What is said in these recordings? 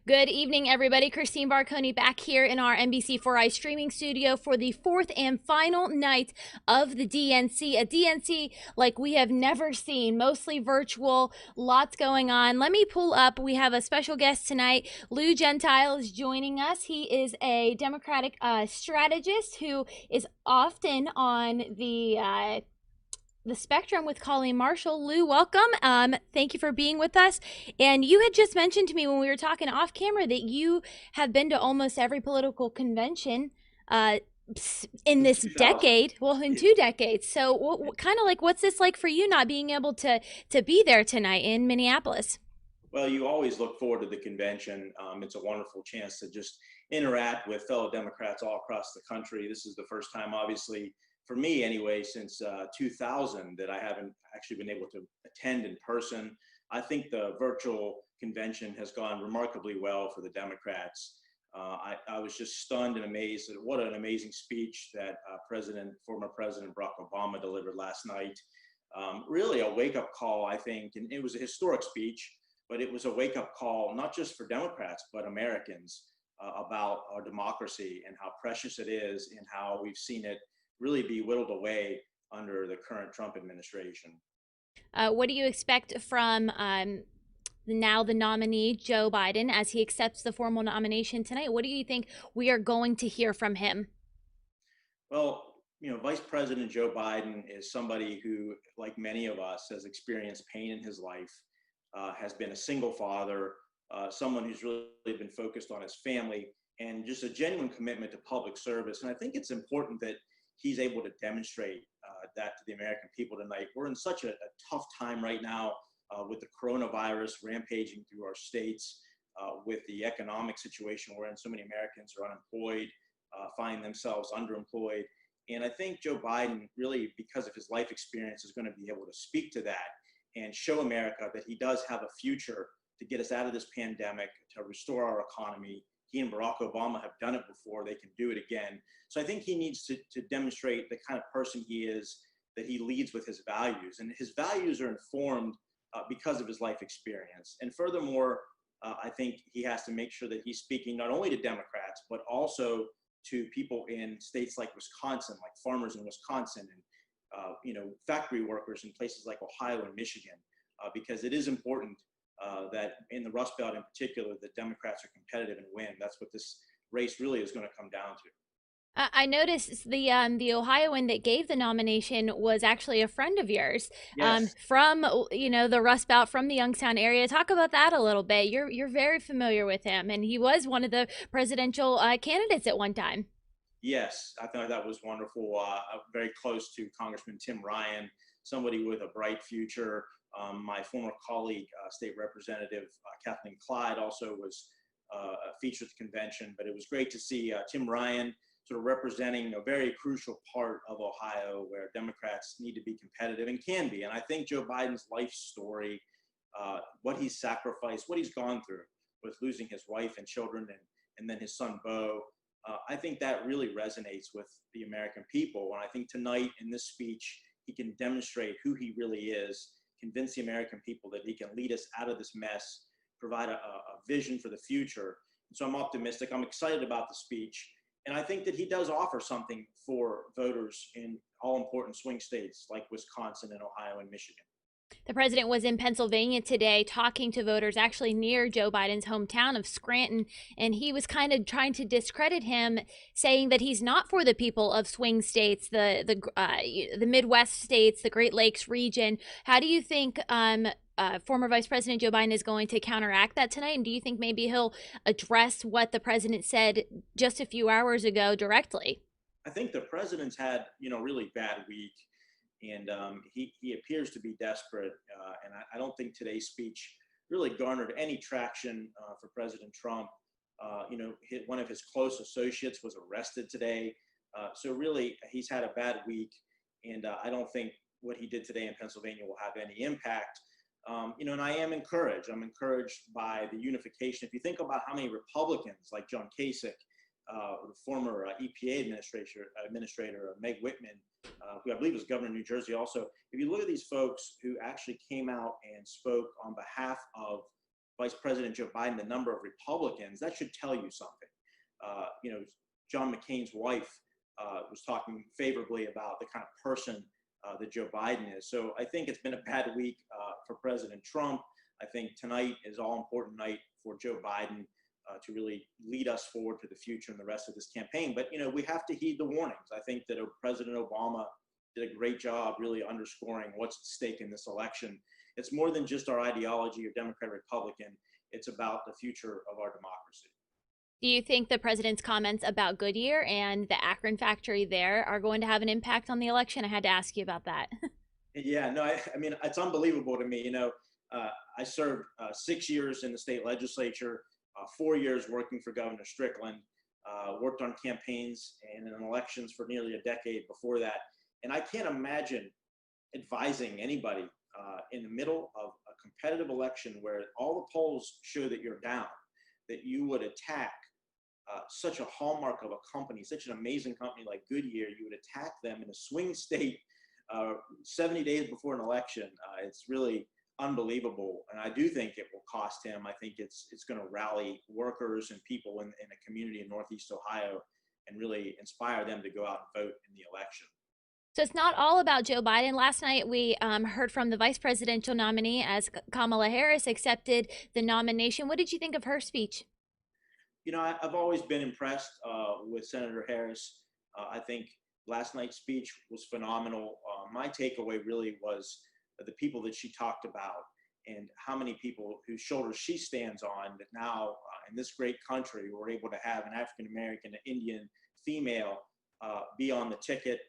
Good evening, everybody. Christine Barconi back here in our NBC4i streaming studio for the fourth and final night of the DNC. A DNC like we have never seen, mostly virtual, lots going on. Let me pull up. We have a special guest tonight. Lou Gentile is joining us. He is a Democratic strategist who is often on the spectrum with Colleen Marshall. Lou, welcome. Thank you for being with us. And you had just mentioned to me when we were talking off camera that you have been to almost every political convention uh, in Since this 2000. decade. Well, in Yeah. 2 decades. So, kind of like, what's this like for you, not being able to be there tonight in Minneapolis? Well, you always look forward to the convention. It's a wonderful chance to just interact with fellow Democrats all across the country. This is the first time, obviously, for me anyway, since 2000 that I haven't actually been able to attend in person. I think the virtual convention has gone remarkably well for the Democrats. I was just stunned and amazed at what an amazing speech that former President Barack Obama delivered last night. Really a wake-up call, I think, and it was a historic speech, but it was a wake-up call not just for Democrats but Americans about our democracy and how precious it is and how we've seen it really be whittled away under the current Trump administration. What do you expect from now the nominee, Joe Biden, as he accepts the formal nomination tonight? What do you think we are going to hear from him? Well, Vice President Joe Biden is somebody who, like many of us, has experienced pain in his life, has been a single father, someone who's really been focused on his family, and just a genuine commitment to public service. And I think it's important that he's able to demonstrate that to the American people tonight. We're in such a tough time right now with the coronavirus rampaging through our states, with the economic situation we're in. So many Americans are unemployed, find themselves underemployed. And I think Joe Biden, really, because of his life experience, is going to be able to speak to that and show America that he does have a future to get us out of this pandemic, to restore our economy. He and Barack Obama have done it before. They can do it again. So I think he needs to demonstrate the kind of person he is, that he leads with his values. And his values are informed because of his life experience. And furthermore, I think he has to make sure that he's speaking not only to Democrats, but also to people in states like Wisconsin, like farmers in Wisconsin, and factory workers in places like Ohio and Michigan, because it is important that in the Rust Belt in particular, that Democrats are competitive and win. That's what this race really is going to come down to. I noticed the Ohioan that gave the nomination was actually a friend of yours, Yes. from the Rust Belt, from the Youngstown area. Talk about that a little bit. You're very familiar with him, and he was one of the presidential candidates at one time. Yes, I thought that was wonderful. Very close to Congressman Tim Ryan, somebody with a bright future. My former colleague, State Representative Kathleen Clyde, also was featured at the convention. But it was great to see Tim Ryan sort of representing a very crucial part of Ohio where Democrats need to be competitive and can be. And I think Joe Biden's life story, what he's sacrificed, what he's gone through with losing his wife and children, and then his son Beau, I think that really resonates with the American people. And I think tonight in this speech, he can demonstrate who he really is, convince the American people that he can lead us out of this mess, provide a vision for the future. And so I'm optimistic. I'm excited about the speech. And I think that he does offer something for voters in all important swing states like Wisconsin and Ohio and Michigan. The president was in Pennsylvania today talking to voters actually near Joe Biden's hometown of Scranton, and he was kind of trying to discredit him, saying that he's not for the people of swing states, the Midwest states, the Great Lakes region. How do you think former Vice President Joe Biden is going to counteract that tonight? And do you think maybe he'll address what the president said just a few hours ago directly? I think the president's had, really bad week, and he appears to be desperate. And I don't think today's speech really garnered any traction for President Trump. One of his close associates was arrested today, so really he's had a bad week, and I don't think what he did today in Pennsylvania will have any impact. And I am encouraged. I'm encouraged by the unification. If you think about how many Republicans, like John Kasich, the former EPA administrator Meg Whitman, who I believe was governor of New Jersey also. If you look at these folks who actually came out and spoke on behalf of Vice President Joe Biden the number of Republicans, that should tell you something. John McCain's wife was talking favorably about the kind of person that Joe Biden is. So I think it's been a bad week for President Trump. I think tonight is all important night for Joe Biden to really lead us forward to the future and the rest of this campaign. But, we have to heed the warnings. I think that President Obama did a great job really underscoring what's at stake in this election. It's more than just our ideology or Democrat, Republican. It's about the future of our democracy. Do you think the president's comments about Goodyear and the Akron factory there are going to have an impact on the election? I had to ask you about that. Yeah, no, I mean, it's unbelievable to me. I served 6 years in the state legislature, 4 years working for Governor Strickland, worked on campaigns and in elections for nearly a decade before that. And I can't imagine advising anybody in the middle of a competitive election where all the polls show that you're down, that you would attack such a hallmark of a company, such an amazing company like Goodyear. You would attack them in a swing state 70 days before an election. It's really unbelievable. And I do think it will cost him. I think it's going to rally workers and people in a community in Northeast Ohio and really inspire them to go out and vote in the election. So it's not all about Joe Biden. Last night, we heard from the vice presidential nominee as Kamala Harris accepted the nomination. What did you think of her speech? I've always been impressed with Senator Harris. I think last night's speech was phenomenal. My takeaway really was the people that she talked about and how many people whose shoulders she stands on that now in this great country we're able to have an African-American, an Indian female be on the ticket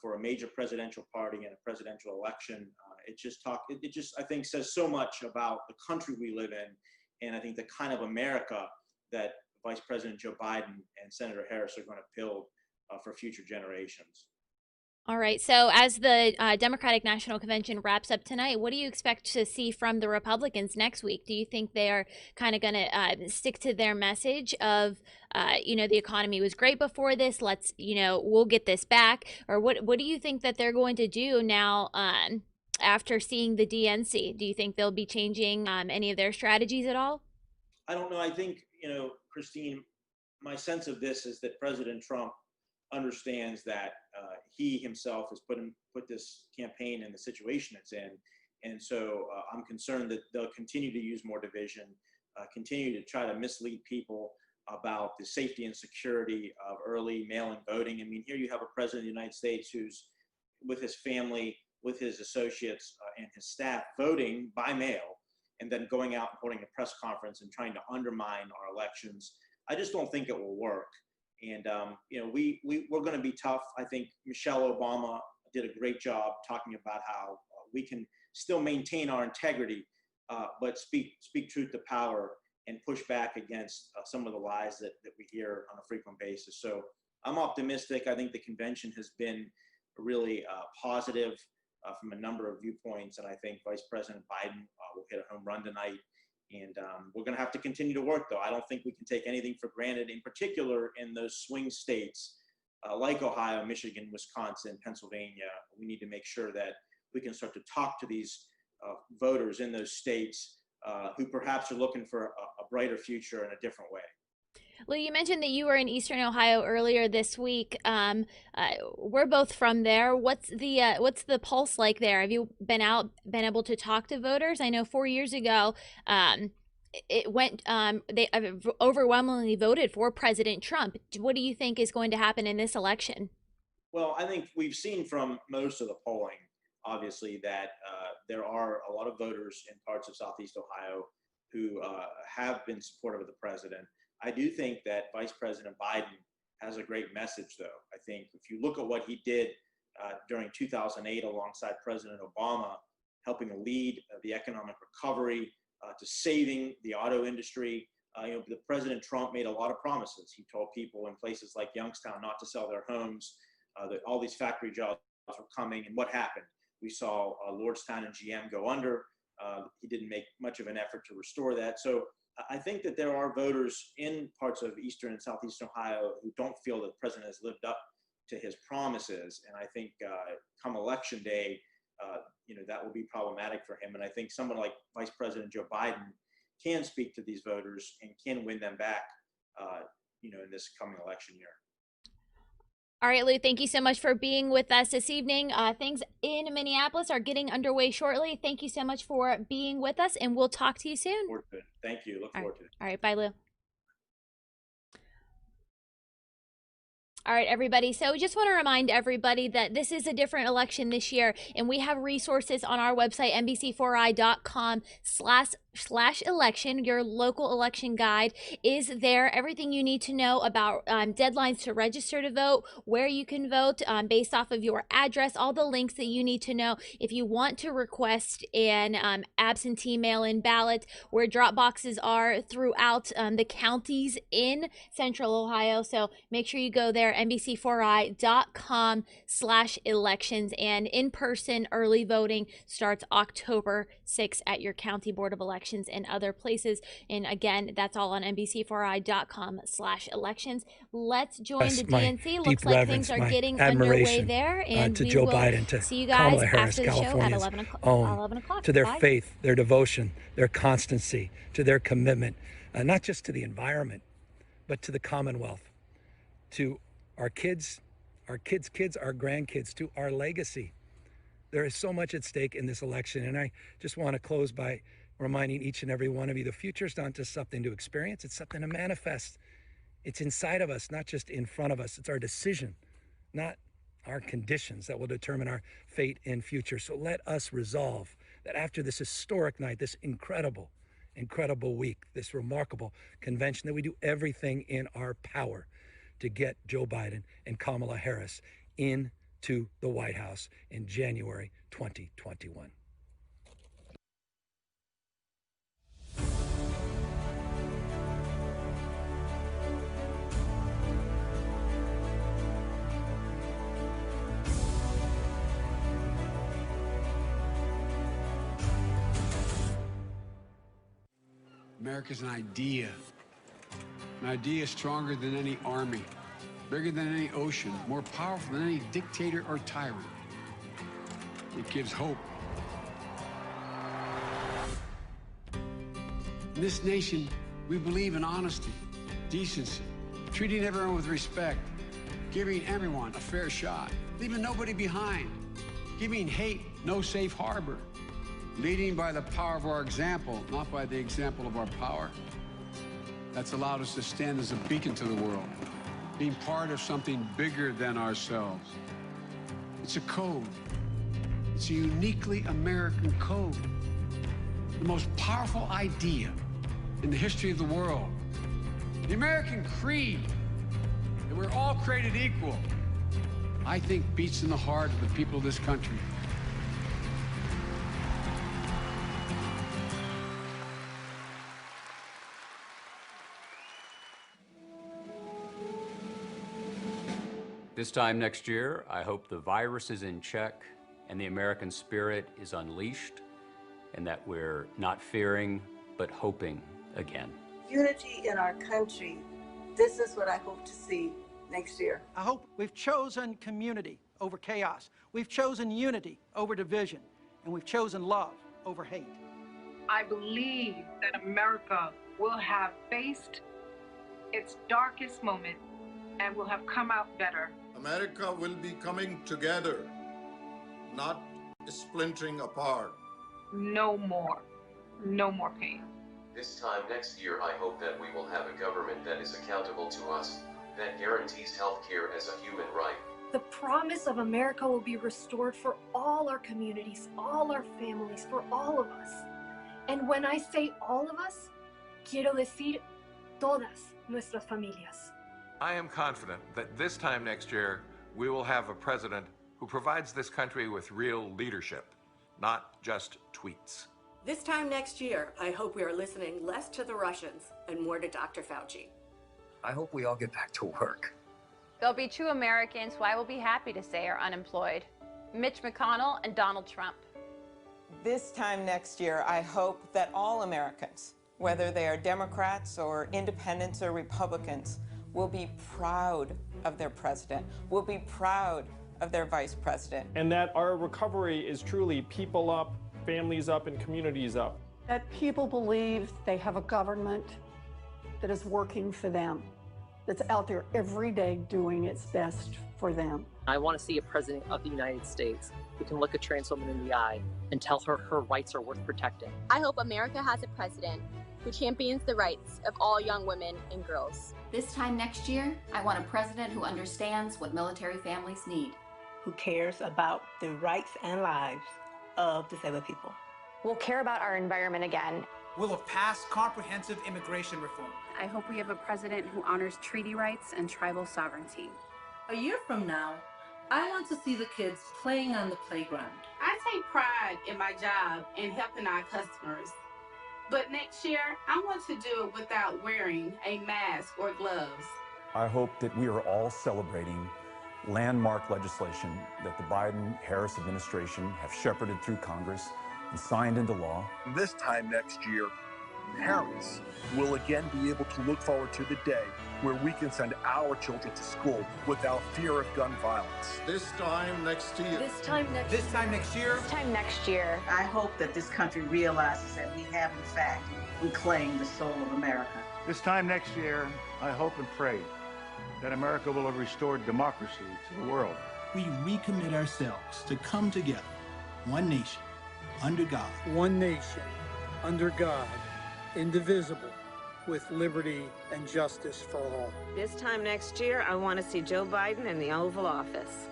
for a major presidential party in a presidential election. It just, I think, says so much about the country we live in. And I think the kind of America that Vice President Joe Biden and Senator Harris are going to build for future generations. All right. So as the Democratic National Convention wraps up tonight, what do you expect to see from the Republicans next week? Do you think they are kind of going to stick to their message of, the economy was great before this, let's, we'll get this back? Or what do you think that they're going to do now after seeing the DNC? Do you think they'll be changing any of their strategies at all? I don't know. I think, Christine, my sense of this is that President Trump understands that he himself has put this campaign in the situation it's in. And so I'm concerned that they'll continue to use more division, continue to try to mislead people about the safety and security of early mail-in voting. I mean, here you have a president of the United States who's with his family, with his associates and his staff voting by mail, and then going out and holding a press conference and trying to undermine our elections. I just don't think it will work. And, we're going to be tough. I think Michelle Obama did a great job talking about how we can still maintain our integrity, but speak truth to power and push back against some of the lies that we hear on a frequent basis. So I'm optimistic. I think the convention has been really positive from a number of viewpoints. And I think Vice President Biden will hit a home run tonight. And we're going to have to continue to work, though. I don't think we can take anything for granted, in particular in those swing states like Ohio, Michigan, Wisconsin, Pennsylvania. We need to make sure that we can start to talk to these voters in those states who perhaps are looking for a brighter future in a different way. Well, you mentioned that you were in Eastern Ohio earlier this week. We're both from there. What's the pulse like there? Have you been able to talk to voters? I know 4 years ago, it went. They overwhelmingly voted for President Trump. What do you think is going to happen in this election? Well, I think we've seen from most of the polling, obviously, that there are a lot of voters in parts of Southeast Ohio who have been supportive of the president. I do think that Vice President Biden has a great message, though. I think if you look at what he did during 2008 alongside President Obama, helping to lead the economic recovery, to saving the auto industry, the President Trump made a lot of promises. He told people in places like Youngstown not to sell their homes, that all these factory jobs were coming. And what happened? We saw Lordstown and GM go under. He didn't make much of an effort to restore that. So I think that there are voters in parts of Eastern and Southeastern Ohio who don't feel that the president has lived up to his promises. And I think come election day, that will be problematic for him. And I think someone like Vice President Joe Biden, can speak to these voters and can win them back, in this coming election year. All right, Lou, thank you so much for being with us this evening. Things in Minneapolis are getting underway shortly. Thank you so much for being with us, and we'll talk to you soon. Thank you. Look forward to it. All right, bye, Lou. All right, everybody. So we just want to remind everybody that this is a different election this year, and we have resources on our website, NBC4i.com/election. Your local election guide is there. Everything you need to know about deadlines to register to vote, where you can vote based off of your address, all the links that you need to know. If you want to request an absentee mail-in ballot, where drop boxes are throughout the counties in Central Ohio. So make sure you go there, NBC4i.com/elections, and in-person early voting starts October 6th at your county board of elections and other places. And again, that's all on NBC4i.com/elections. Let's join the DNC. Looks like things are getting underway there, and to we Joe will Biden, to see you guys Kamala Harris, after the show at California's 11 o'clock. To their Bye. faith, their devotion, their constancy, to their commitment, not just to the environment, but to the Commonwealth, to our kids, our grandkids, to our legacy. There is so much at stake in this election, and I just want to close by reminding each and every one of you, the future is not just something to experience, it's something to manifest. It's inside of us, not just in front of us. It's our decision, not our conditions, that will determine our fate and future. So let us resolve that after this historic night, this incredible week, this remarkable convention, that we do everything in our power to get Joe Biden and Kamala Harris into the White House in January 2021. America's an idea stronger than any army, bigger than any ocean, more powerful than any dictator or tyrant. It gives hope. In this nation, we believe in honesty, decency, treating everyone with respect, giving everyone a fair shot, leaving nobody behind, giving hate no safe harbor, leading by the power of our example, not by the example of our power. That's allowed us to stand as a beacon to the world, being part of something bigger than ourselves. It's a code. It's a uniquely American code. The most powerful idea in the history of the world. The American creed, that we're all created equal, I think beats in the heart of the people of this country. This time next year, I hope the virus is in check and the American spirit is unleashed, and that we're not fearing, but hoping again. Unity in our country, this is what I hope to see next year. I hope we've chosen community over chaos. We've chosen unity over division, and we've chosen love over hate. I believe that America will have faced its darkest moment and will have come out better. America will be coming together, not splintering apart. No more pain. This time next year, I hope that we will have a government that is accountable to us, that guarantees health care as a human right. The promise of America will be restored for all our communities, all our families, for all of us. And when I say all of us, quiero decir todas nuestras familias. I am confident that this time next year, we will have a president who provides this country with real leadership, not just tweets. This time next year, I hope we are listening less to the Russians and more to Dr. Fauci. I hope we all get back to work. There'll be 2 Americans who I will be happy to say are unemployed: Mitch McConnell and Donald Trump. This time next year, I hope that all Americans, whether they are Democrats or independents or Republicans, will be proud of their president, will be proud of their vice president. And that our recovery is truly people up, families up, and communities up. That people believe they have a government that is working for them, that's out there every day doing its best for them. I want to see a president of the United States who can look a trans woman in the eye and tell her her rights are worth protecting. I hope America has a president who champions the rights of all young women and girls. This time next year, I want a president who understands what military families need. Who cares about the rights and lives of disabled people. We'll care about our environment again. We'll have passed comprehensive immigration reform. I hope we have a president who honors treaty rights and tribal sovereignty. A year from now, I want to see the kids playing on the playground. I take pride in my job and helping our customers. But next year, I want to do it without wearing a mask or gloves. I hope that we are all celebrating landmark legislation that the Biden-Harris administration have shepherded through Congress and signed into law. This time next year, parents will again be able to look forward to the day where we can send our children to school without fear of gun violence. This time next year. This time next This time next year. This time next year. I hope that this country realizes that we have, in fact, reclaimed the soul of America. This time next year, I hope and pray that America will have restored democracy to the world. We recommit ourselves to come together, one nation, under God. One nation, under God, indivisible, with liberty and justice for all. This time next year, I want to see Joe Biden in the Oval Office.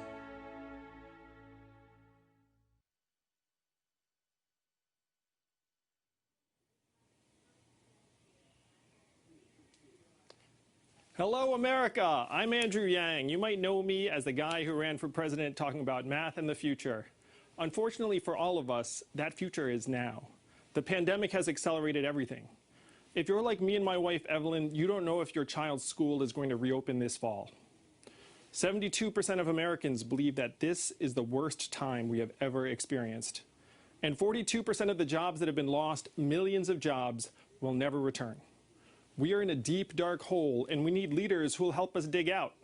Hello, America. I'm Andrew Yang. You might know me as the guy who ran for president talking about math and the future. Unfortunately for all of us, that future is now. The pandemic has accelerated everything. If you're like me and my wife, Evelyn, you don't know if your child's school is going to reopen this fall. 72% of Americans believe that this is the worst time we have ever experienced. And 42% of the jobs that have been lost, millions of jobs, will never return. We are in a deep, dark hole, and we need leaders who will help us dig out.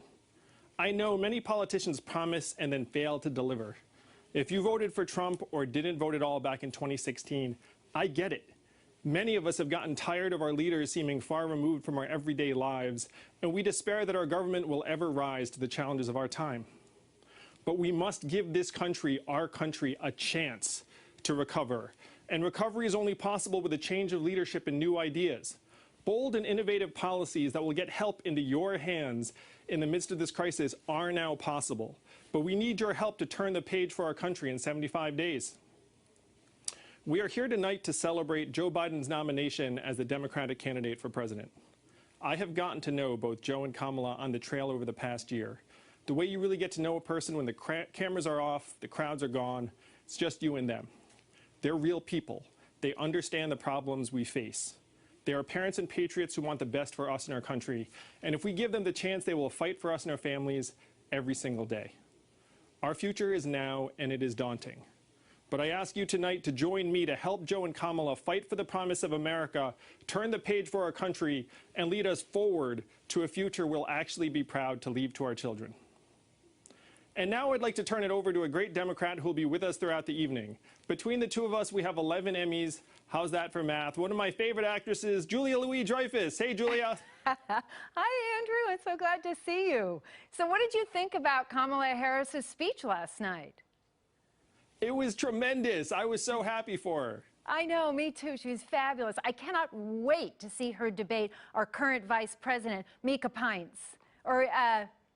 I know many politicians promise and then fail to deliver. If you voted for Trump or didn't vote at all back in 2016, I get it. Many of us have gotten tired of our leaders seeming far removed from our everyday lives, and we despair that our government will ever rise to the challenges of our time. But we must give this country, our country, a chance to recover. And recovery is only possible with a change of leadership and new ideas. Bold and innovative policies that will get help into your hands in the midst of this crisis are now possible. But we need your help to turn the page for our country in 75 days. We are here tonight to celebrate Joe Biden's nomination as the Democratic candidate for president. I have gotten to know both Joe and Kamala on the trail over the past year. The way you really get to know a person when the cameras are off, the crowds are gone, it's just you and them. They're real people. They understand the problems we face. They are parents and patriots who want the best for us and our country. And if we give them the chance, they will fight for us and our families every single day. Our future is now, and it is daunting. But I ask you tonight to join me to help Joe and Kamala fight for the promise of America, turn the page for our country, and lead us forward to a future we'll actually be proud to leave to our children. And now I'd like to turn it over to a great Democrat who will be with us throughout the evening. Between the two of us, we have 11 Emmys. How's that for math? One of my favorite actresses, Julia Louis-Dreyfus. Hey, Julia. Hi, Andrew. I'm so glad to see you. So what did you think about Kamala Harris's speech last night? It was tremendous. I was so happy for her. I know, me too. She was fabulous. I cannot wait to see her debate our current Vice President, Mika Pince. Or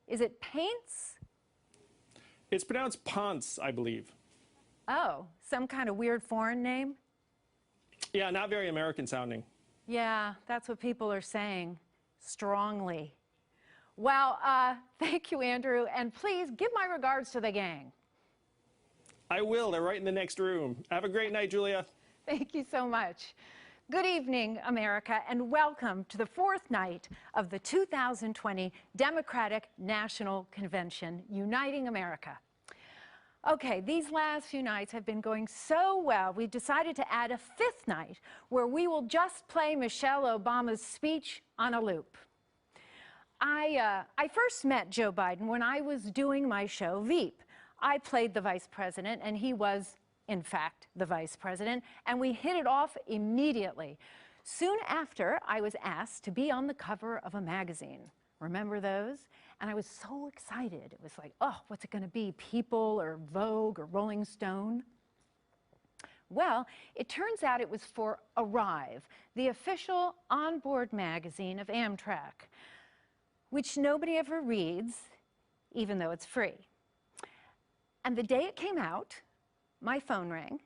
is it Paints? It's pronounced Ponce, I believe. Oh, some kind of weird foreign name? Yeah, not very American sounding. Yeah, that's what people are saying, strongly. Well, thank you, Andrew, and please give my regards to the gang. I will. They're right in the next room. Have a great night, Julia. Thank you so much. Good evening, America, and welcome to the fourth night of the 2020 Democratic National Convention, Uniting America. Okay, these last few nights have been going so well, we've decided to add a fifth night where we will just play Michelle Obama's speech on a loop. I first met Joe Biden when I was doing my show, Veep. I played the vice president, and he was in fact, the vice president, and we hit it off immediately. Soon after, I was asked to be on the cover of a magazine. Remember those? And I was so excited. It was like, oh, what's it going to be? People or Vogue or Rolling Stone? Well, it turns out it was for Arrive, the official onboard magazine of Amtrak, which nobody ever reads, even though it's free. And the day it came out, my phone rang,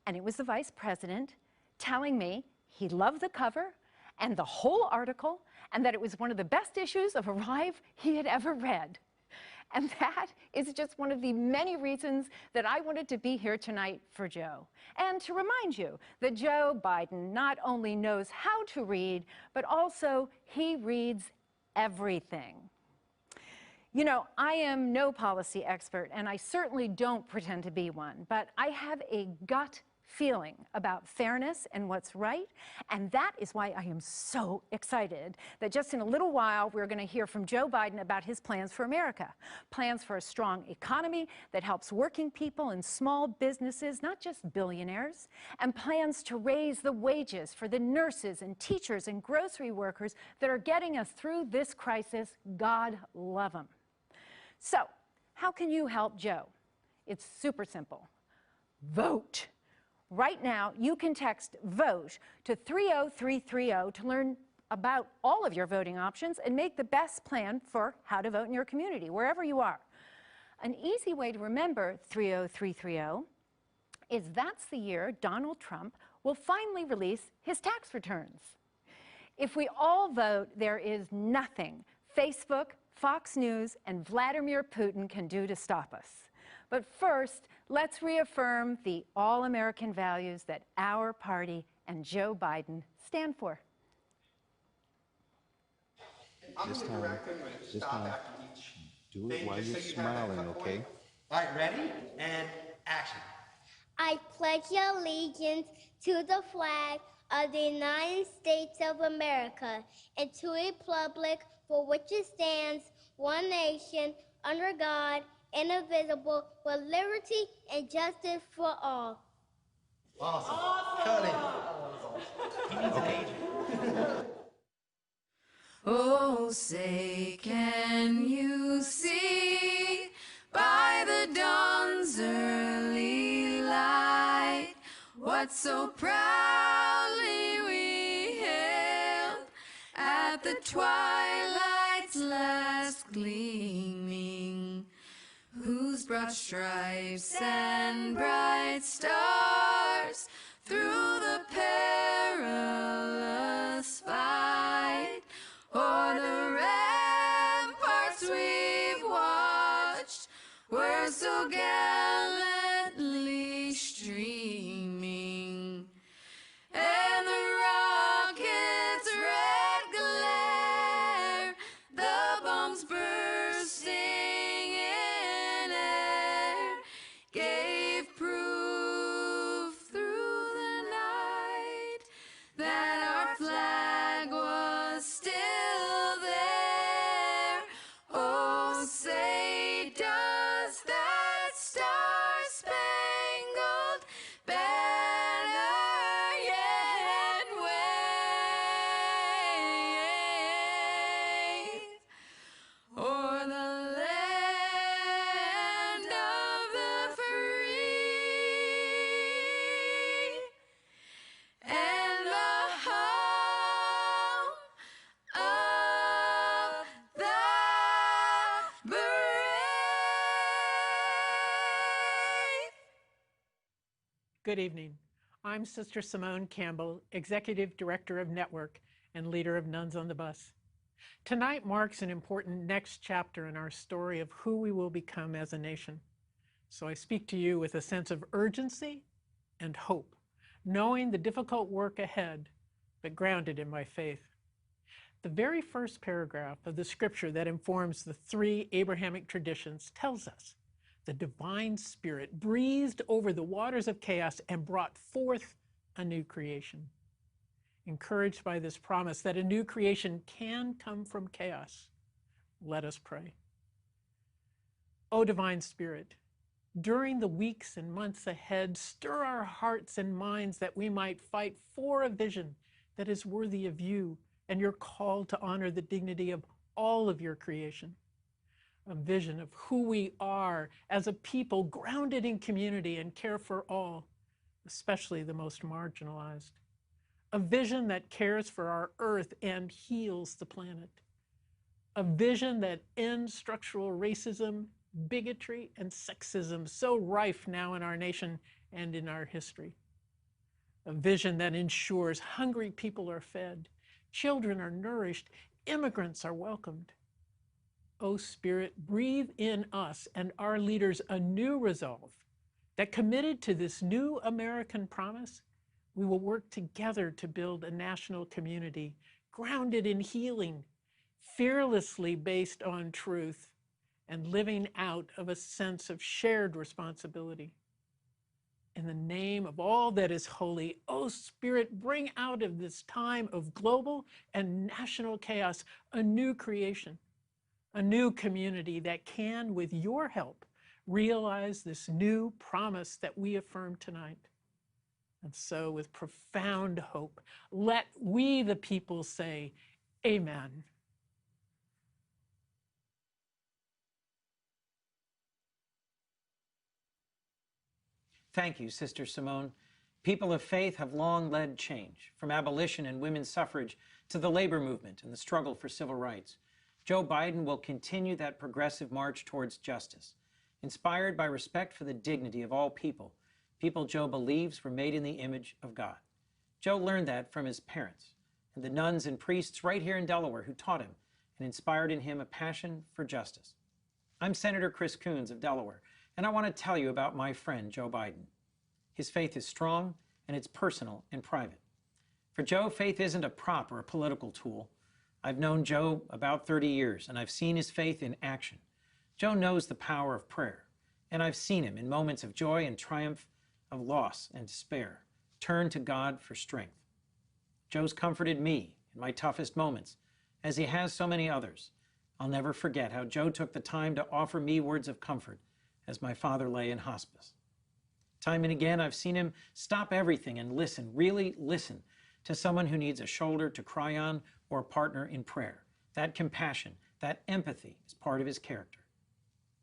and it was the vice president telling me he loved the cover and the whole article, and that it was one of the best issues of Arrive he had ever read. And that is just one of the many reasons that I wanted to be here tonight for Joe. And to remind you that Joe Biden not only knows how to read, but also he reads everything. You know, I am no policy expert, and I certainly don't pretend to be one, but I have a gut feeling about fairness and what's right, and that is why I am so excited that just in a little while we're going to hear from Joe Biden about his plans for America. Plans for a strong economy that helps working people and small businesses, not just billionaires, and plans to raise the wages for the nurses and teachers and grocery workers that are getting us through this crisis. God love them. So, how can you help Joe? It's super simple. Vote. Right now, you can text VOTE to 30330 to learn about all of your voting options and make the best plan for how to vote in your community, wherever you are. An easy way to remember 30330 is that's the year Donald Trump will finally release his tax returns. If we all vote, there is nothing Facebook, Fox News, and Vladimir Putin can do to stop us. But first, let's reaffirm the all-American values that our party and Joe Biden stand for. This time, do it while you're smiling, okay? All right, ready? And action. I pledge allegiance to the flag of the United States of America and to a republic for which it stands, one nation, under God, indivisible, with liberty and justice for all. Awesome. Cut it. Okay. Oh, say, can you see by the dawn's early light what so proudly we hailed at the twilight's last gleaming, whose broad stripes and bright stars through the perilous fight o'er the ramparts we've watched were so gallantly streaming, and the rocket's red glare, the bombs bursting in air, gave proof through the night that our flag was still there. Oh, say, does that star-spangled banner yet wave o'er the land of the free and the home of the brave? Good evening. I'm Sister Simone Campbell, Executive Director of Network and leader of Nuns on the Bus. Tonight marks an important next chapter in our story of who we will become as a nation. So I speak to you with a sense of urgency and hope, knowing the difficult work ahead, but grounded in my faith. The very first paragraph of the scripture that informs the three Abrahamic traditions tells us the divine spirit breathed over the waters of chaos and brought forth a new creation. Encouraged by this promise that a new creation can come from chaos, let us pray. O divine spirit, During the weeks and months ahead, stir our hearts and minds that we might fight for a vision that is worthy of you and your call to honor the dignity of all of your creation. A vision of who we are as a people grounded in community and care for all, especially the most marginalized. A vision that cares for our earth and heals the planet. A vision that ends structural racism, bigotry, and sexism so rife now in our nation and in our history. A vision that ensures hungry people are fed, children are nourished, immigrants are welcomed. O Spirit, breathe in us and our leaders a new resolve that, committed to this new American promise, we will work together to build a national community grounded in healing, fearlessly based on truth, and living out of a sense of shared responsibility. In the name of all that is holy, O Spirit, bring out of this time of global and national chaos a new creation, a new community that can, with your help, realize this new promise that we affirm tonight. And so, with profound hope, let we the people say, Amen. Thank you, Sister Simone. People of faith have long led change, from abolition and women's suffrage to the labor movement and the struggle for civil rights. Joe Biden will continue that progressive march towards justice, inspired by respect for the dignity of all people, people Joe believes were made in the image of God. Joe learned that from his parents and the nuns and priests right here in Delaware who taught him and inspired in him a passion for justice. I'm Senator Chris Coons of Delaware, and I want to tell you about my friend, Joe Biden. His faith is strong, and it's personal and private. For Joe, faith isn't a prop or a political tool. I've known Joe about 30 years, and I've seen his faith in action. Joe knows the power of prayer, and I've seen him in moments of joy and triumph, of loss and despair, turn to God for strength. Joe's comforted me in my toughest moments, as he has so many others. I'll never forget how Joe took the time to offer me words of comfort as my father lay in hospice. Time and again, I've seen him stop everything and listen, really listen, to someone who needs a shoulder to cry on or a partner in prayer. That compassion, that empathy is part of his character.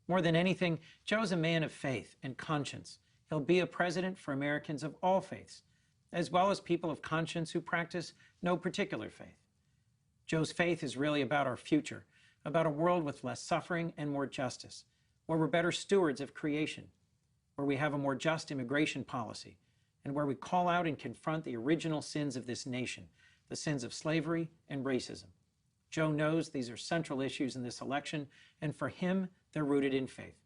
More than anything, Joe's a man of faith and conscience. He'll be a president for Americans of all faiths, as well as people of conscience who practice no particular faith. Joe's faith is really about our future, about a world with less suffering and more justice, where we're better stewards of creation, where we have a more just immigration policy, and where we call out and confront the original sins of this nation, the sins of slavery and racism. Joe knows these are central issues in this election, and for him, they're rooted in faith.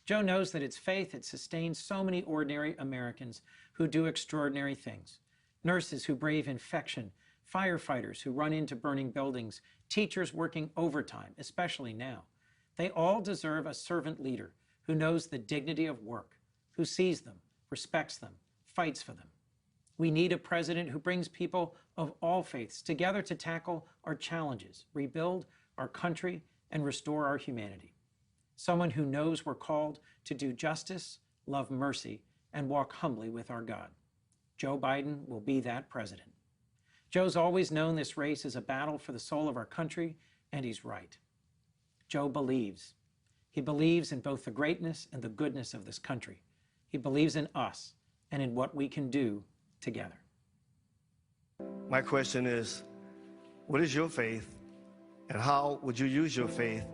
Joe knows that it's faith that sustains so many ordinary Americans who do extraordinary things. Nurses who brave infection, firefighters who run into burning buildings, teachers working overtime, especially now. They all deserve a servant leader who knows the dignity of work, who sees them, respects them, fights for them. We need a president who brings people of all faiths together to tackle our challenges, rebuild our country, and restore our humanity. Someone who knows we're called to do justice, love mercy, and walk humbly with our God. Joe Biden will be that president. Joe's always known this race is a battle for the soul of our country, and he's right. Joe believes. He believes in both the greatness and the goodness of this country. He believes in us and in what we can do together. My question is, what is your faith, and how would you use your faith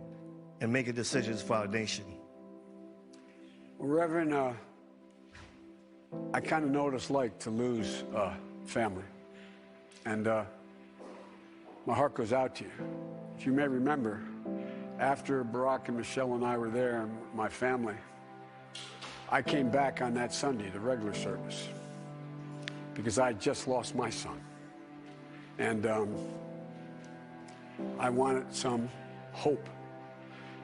in making decisions for our nation? Well, Reverend, I kind of know what it's like to lose family. And my heart goes out to you. If you may remember, after Barack and Michelle and I were there, and my family, I came back on that Sunday, the regular service, because I had just lost my son. And I wanted some hope,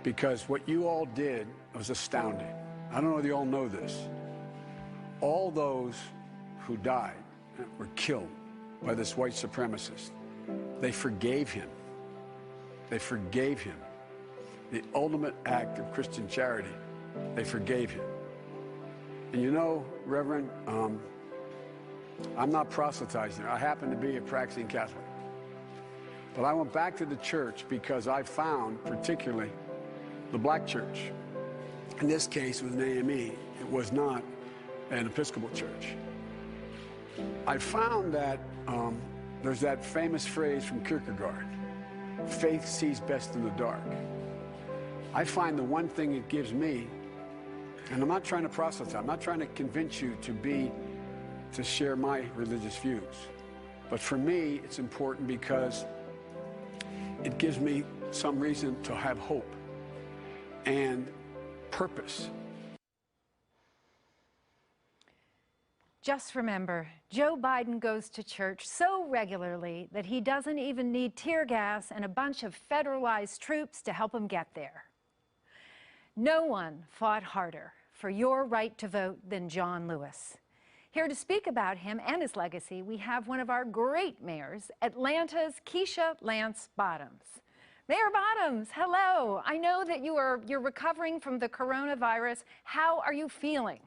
because what you all did was astounding. I don't know if you all know this. All those who died, were killed by this white supremacist, they forgave him. They forgave him. The ultimate act of Christian charity, they forgave him. And you know, Reverend, I'm not proselytizing. I happen to be a practicing Catholic. But I went back to the church because I found, particularly, the black church. In this case, with an AME, it was not an Episcopal church. I found that there's that famous phrase from Kierkegaard, faith sees best in the dark. I find the one thing it gives me, and I'm not trying to proselytize, I'm not trying to convince you to share my religious views. But for me, it's important because it gives me some reason to have hope and purpose. Just remember, Joe Biden goes to church so regularly that he doesn't even need tear gas and a bunch of federalized troops to help him get there. No one fought harder for your right to vote than John Lewis. Here to speak about him and his legacy, we have one of our great mayors, Atlanta's Keisha Lance Bottoms. Mayor Bottoms, hello. I know that you're recovering from the coronavirus. How are you feeling?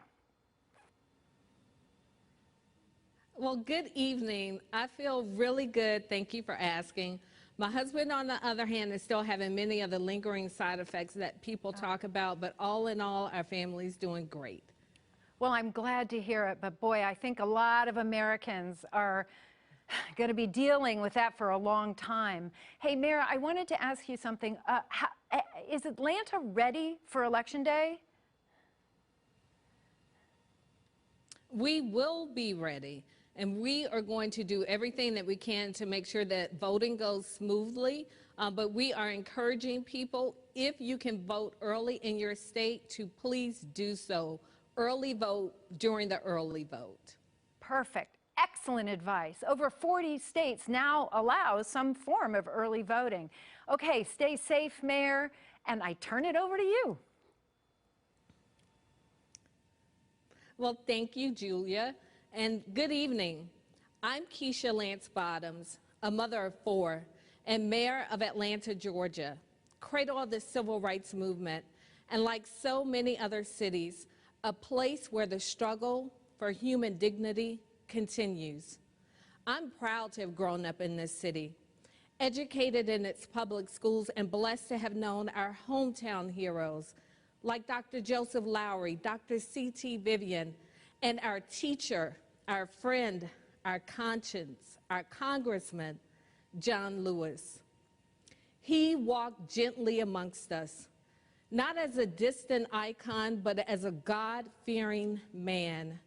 Well, good evening. I feel really good. Thank you for asking. My husband, on the other hand, is still having many of the lingering side effects that people talk about, but all in all, our family's doing great. Well, I'm glad to hear it, but boy, I think a lot of Americans are going to be dealing with that for a long time. Hey, Mayor, I wanted to ask you something. Is Atlanta ready for Election Day? We will be ready, and we are going to do everything that we can to make sure that voting goes smoothly, but we are encouraging people, if you can vote early in your state, to please do so. Early vote during the early vote. Perfect. Excellent advice. Over 40 states now allow some form of early voting. Okay, stay safe, Mayor, and I turn it over to you. Well, thank you, Julia, and good evening. I'm Keisha Lance Bottoms, a mother of 4, and mayor of Atlanta, Georgia, cradle of the civil rights movement, and like so many other cities, a place where the struggle for human dignity continues. I'm proud to have grown up in this city, educated in its public schools, and blessed to have known our hometown heroes like Dr. Joseph Lowry, Dr. C.T. Vivian, and our teacher, our friend, our conscience, our congressman, John Lewis. He walked gently amongst us, not as a distant icon, but as a God-fearing man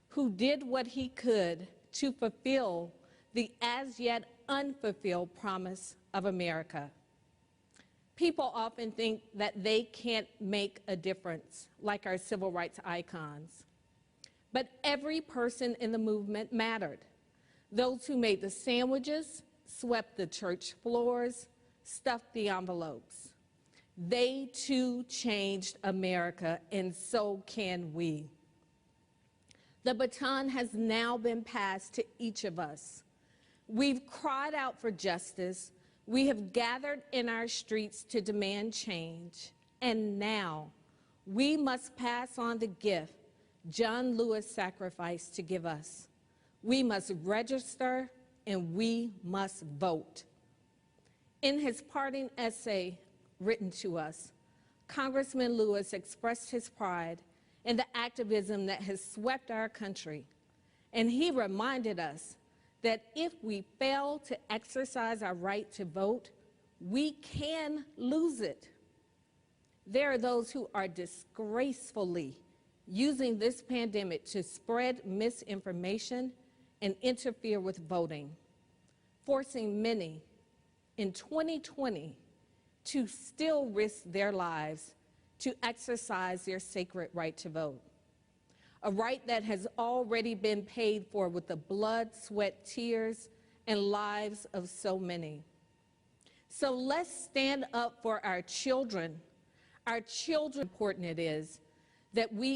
who did what he could to fulfill the as yet unfulfilled promise of America. People often think that they can't make a difference, like our civil rights icons. But every person in the movement mattered. Those who made the sandwiches, swept the church floors, stuffed the envelopes. They too changed America, and so can we. The baton has now been passed to each of us. We've cried out for justice. We have gathered in our streets to demand change. And now we must pass on the gift John Lewis sacrificed to give us. We must register and we must vote. In his parting essay written to us, Congressman Lewis expressed his pride in the activism that has swept our country. And he reminded us that if we fail to exercise our right to vote, we can lose it. There are those who are disgracefully using this pandemic to spread misinformation and interfere with voting, forcing many in 2020 to still risk their lives to exercise their sacred right to vote, a right that has already been paid for with the blood, sweat, tears, and lives of so many. So let's stand up for our children. Our children, important it is that we